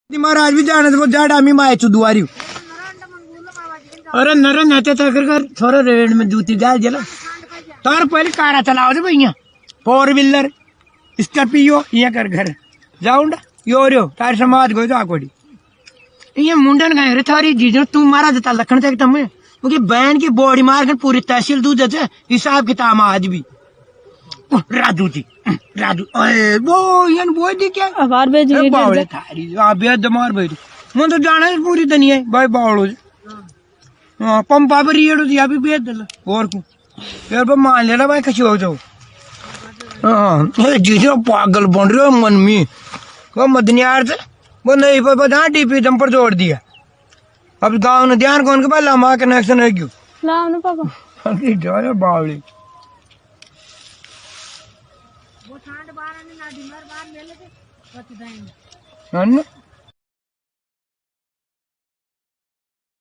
महाराज भी जाने तो जाड़ा मी माए चुदुआरी अरे नरे नते कर थोड़ा रेड में जूती डाल जला तार पहले कारा चलाओ दे भैया 4 व्हीलर स्कॉर्पियो ये कर घर जाऊंडा योरियो तार समाज गो जा कोडी ये मुंडन गए रे थारी जीजो तू मारा देता लखन तक तमे क्योंकि बहन की बॉडी मार कर पूरी तहसील दूध देते हिसाब किताब आज भी राजू जी राजू वो यन वो दी क्या बाहर भेज बावले थारी आ बेद मार बैठ मन तो जाने पूरी दुनिया भाई बावलो हां पंपा पर येड़ो दिया भी बेद दल और को यार बा मान लेला भाई कशी हो जाओ हां ए जीजो पागल बन रहे हो मन में को मदनियार से वो नहीं बता डीपी दम पर जोड़ दिया अब गांव ने ध्यान कौन के पहला मां कनेक्शन है क्यों लाओ ना पापा की डरे बावली वो ठंड बार ने ना डिमर बार ले ले पति दाई है ना